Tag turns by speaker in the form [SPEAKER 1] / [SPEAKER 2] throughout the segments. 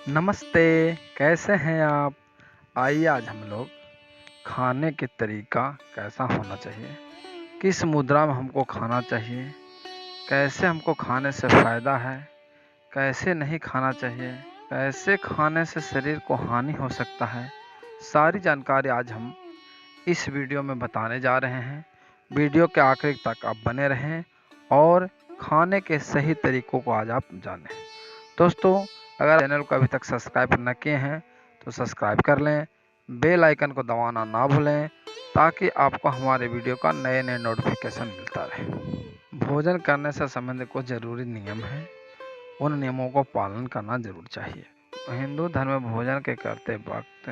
[SPEAKER 1] नमस्ते, कैसे हैं आप? आइए आज हम लोग खाने के तरीका कैसा होना चाहिए, किस मुद्रा में हमको खाना चाहिए, कैसे हमको खाने से फ़ायदा है, कैसे नहीं खाना चाहिए, कैसे खाने से शरीर को हानि हो सकता है, सारी जानकारी आज हम इस वीडियो में बताने जा रहे हैं। वीडियो के आखिर तक आप बने रहें और खाने के सही तरीकों को आज आप जानें। दोस्तों, अगर चैनल को अभी तक सब्सक्राइब न किए हैं तो सब्सक्राइब कर लें, बेल आइकन को दबाना ना भूलें ताकि आपको हमारे वीडियो का नए नए नोटिफिकेशन मिलता रहे। भोजन करने से संबंधित कुछ ज़रूरी नियम हैं, उन नियमों को पालन करना जरूर चाहिए। हिंदू धर्म में भोजन के करते वक्त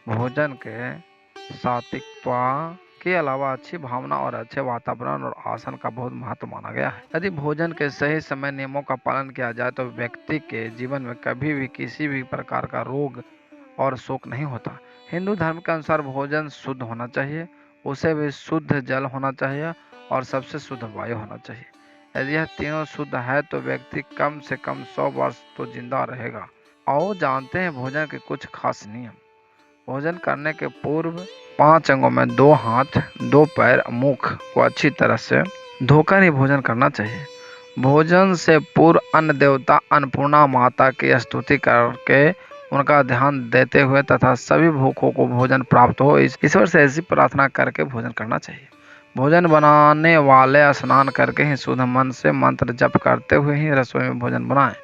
[SPEAKER 1] भोजन के सात्विकता के अलावा अच्छी भावना और अच्छे वातावरण और आसन का बहुत महत्व माना गया है। यदि भोजन के सही समय नियमों का पालन किया जाए तो व्यक्ति के जीवन में कभी भी किसी भी प्रकार का रोग और शोक नहीं होता। हिंदू धर्म के अनुसार भोजन शुद्ध होना चाहिए, उसे भी शुद्ध जल होना चाहिए और सबसे शुद्ध वायु होना चाहिए। यदि यह तीनों शुद्ध है तो व्यक्ति कम से कम 100 वर्ष तो जिंदा रहेगा। आओ जानते हैं भोजन के कुछ खास नियम। भोजन करने के पूर्व 5 अंगों में 2 हाथ, 2 पैर, मुख को अच्छी तरह से धोकर ही भोजन करना चाहिए। भोजन से पूर्व अन्न देवता अन्नपूर्णा माता की स्तुति करके उनका ध्यान देते हुए तथा सभी भूखों को भोजन प्राप्त हो ईश्वर से ऐसी प्रार्थना करके भोजन करना चाहिए। भोजन बनाने वाले स्नान करके ही शुद्ध मन से मंत्र जप करते हुए ही रसोई में भोजन बनाएं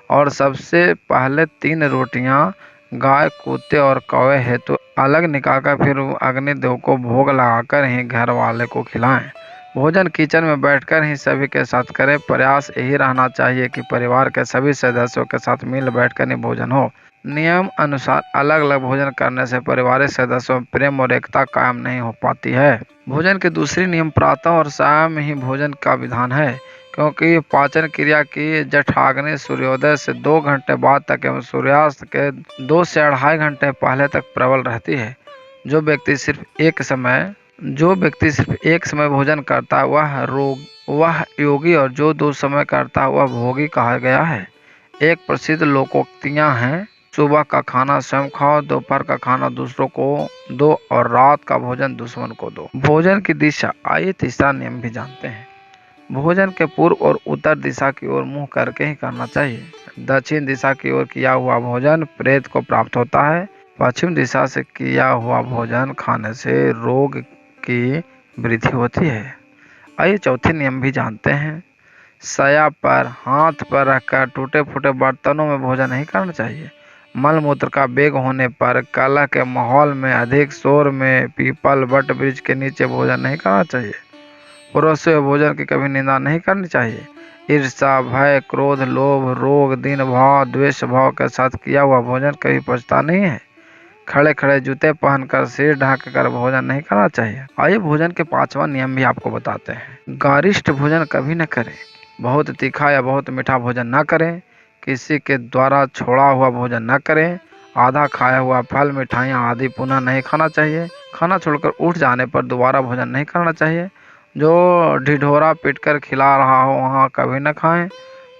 [SPEAKER 1] और सबसे पहले 3 रोटियां गाय, कुत्ते और कौवे हेतु अलग निकालकर फिर अग्निदेव को भोग लगाकर ही घर वाले को खिलाएं। भोजन किचन में बैठकर ही सभी के साथ करें। प्रयास यही रहना चाहिए कि परिवार के सभी सदस्यों के साथ मिल बैठकर ही भोजन हो। नियम अनुसार अलग अलग भोजन करने से पारिवारिक सदस्यों में प्रेम और एकता कायम नहीं हो पाती है। भोजन के दूसरी नियम प्रातः और शाम में ही भोजन का विधान है, क्योंकि पाचन क्रिया की जठराग्नि सूर्योदय से 2 घंटे बाद तक एवं सूर्यास्त के 2 से 2.5 घंटे पहले तक प्रबल रहती है। जो व्यक्ति सिर्फ एक समय भोजन करता है वह योगी और जो 2 समय करता है वह भोगी कहा गया है। एक प्रसिद्ध लोकोक्तियां हैं, सुबह का खाना स्वयं खाओ, दोपहर का खाना दूसरों को दो और रात का भोजन दुश्मन को दो। भोजन की दिशा, आइए तीसरा नियम भी जानते हैं। भोजन के पूर्व और उत्तर दिशा की ओर मुंह करके ही करना चाहिए। दक्षिण दिशा की ओर किया हुआ भोजन प्रेत को प्राप्त होता है। पश्चिम दिशा से किया हुआ भोजन खाने से रोग की वृद्धि होती है। आइए चौथे नियम भी जानते हैं। सया पर हाथ पर रखकर टूटे फूटे बर्तनों में भोजन नहीं करना चाहिए। मल मूत्र का वेग होने पर कलह के माहौल में अधिक शोर में पीपल वट वृक्ष के नीचे भोजन नहीं करना चाहिए। परोसे हुए भोजन की कभी निंदा नहीं करनी चाहिए। ईर्ष्या, भय, क्रोध, लोभ, रोग, दीन भाव, द्वेष भाव के साथ किया हुआ भोजन कभी पचता नहीं है। खड़े खड़े जूते पहनकर सिर ढक कर भोजन नहीं करना चाहिए। आइए भोजन के 5वां नियम भी आपको बताते हैं। गरिष्ठ भोजन कभी न करें। बहुत तीखा या बहुत मीठा भोजन न करें। किसी के द्वारा छोड़ा हुआ भोजन न करें। आधा खाया हुआ फल, मिठाइयाँ आदि पुनः नहीं खाना चाहिए। खाना छोड़कर उठ जाने पर दोबारा भोजन नहीं करना चाहिए। जो ढिढोरा पीटकर खिला रहा हो वहाँ कभी न खाएं।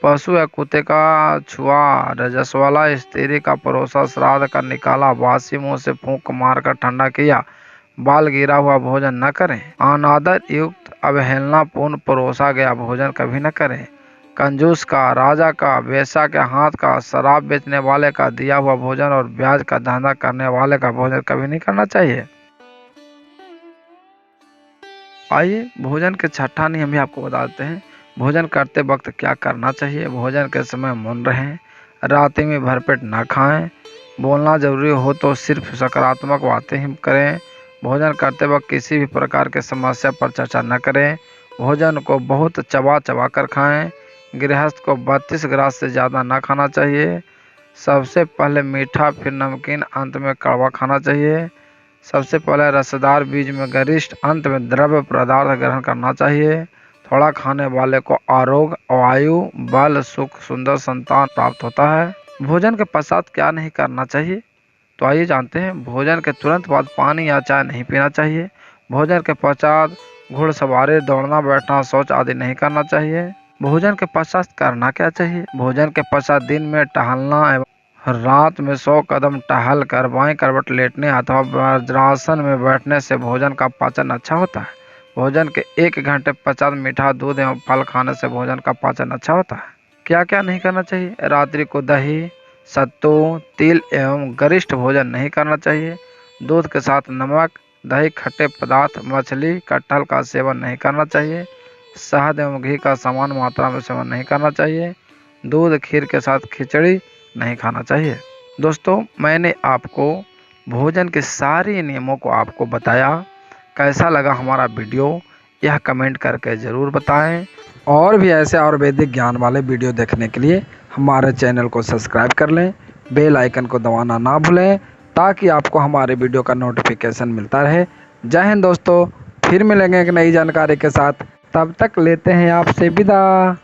[SPEAKER 1] पशु या कुत्ते का छुआ, रजस वाला स्त्री का परोसा, श्राद्ध का निकाला, बासी मुंह से फूंक मारकर ठंडा किया, बाल गिरा हुआ भोजन न करें। अनादर युक्त अवहेलनापूर्ण परोसा गया भोजन कभी न करें। कंजूस का, राजा का, वेश्या के हाथ का, शराब बेचने वाले का दिया हुआ भोजन और ब्याज का धंधा करने वाले का भोजन कभी नहीं करना चाहिए। आइए भोजन के 6ठा नियम भी आपको बताते हैं। भोजन करते वक्त क्या करना चाहिए। भोजन के समय मौन रहें। रात में भरपेट ना खाएं। बोलना जरूरी हो तो सिर्फ सकारात्मक बातें ही करें। भोजन करते वक्त किसी भी प्रकार के समस्या पर चर्चा न करें। भोजन को बहुत चबा चबा कर खाएं। गृहस्थ को 32 ग्रास से ज़्यादा ना खाना चाहिए। सबसे पहले मीठा, फिर नमकीन, अंत में कड़वा खाना चाहिए। सबसे पहले रसदार, बीच में गरिष्ठ, अंत में द्रव्य पदार्थ ग्रहण करना चाहिए। थोड़ा खाने वाले को आरोग्य, आयु, बल, सुख, सुंदर संतान प्राप्त होता है। भोजन के पश्चात क्या नहीं करना चाहिए, तो आइए जानते हैं। भोजन के तुरंत बाद पानी या चाय नहीं पीना चाहिए। भोजन के पश्चात घुड़सवारी, दौड़ना, बैठना, शौच आदि नहीं करना चाहिए। भोजन के पश्चात करना क्या चाहिए। भोजन के पश्चात दिन में टहलना एवं रात में 100 कदम टहल कर बाएं करवट लेटने अथवा वज्रासन में बैठने से भोजन का पाचन अच्छा होता है। भोजन के 1 घंटे पश्चात मीठा दूध एवं फल खाने से भोजन का पाचन अच्छा होता है। क्या क्या नहीं करना चाहिए? रात्रि को दही, सत्तू, तिल एवं गरिष्ठ भोजन नहीं करना चाहिए। दूध के साथ नमक, दही, खट्टे पदार्थ, मछली, कटहल का सेवन नहीं करना चाहिए। शहद एवं घी का समान मात्रा में सेवन नहीं करना चाहिए। दूध खीर के साथ खिचड़ी नहीं खाना चाहिए। दोस्तों, मैंने आपको भोजन के सारे नियमों को आपको बताया। कैसा लगा हमारा वीडियो यह कमेंट करके ज़रूर बताएं। और भी ऐसे आयुर्वेदिक ज्ञान वाले वीडियो देखने के लिए हमारे चैनल को सब्सक्राइब कर लें, बेल आइकन को दबाना ना भूलें ताकि आपको हमारे वीडियो का नोटिफिकेशन मिलता रहे। जय हिंद दोस्तों, फिर मिलेंगे एक नई जानकारी के साथ। तब तक लेते हैं आपसे विदा।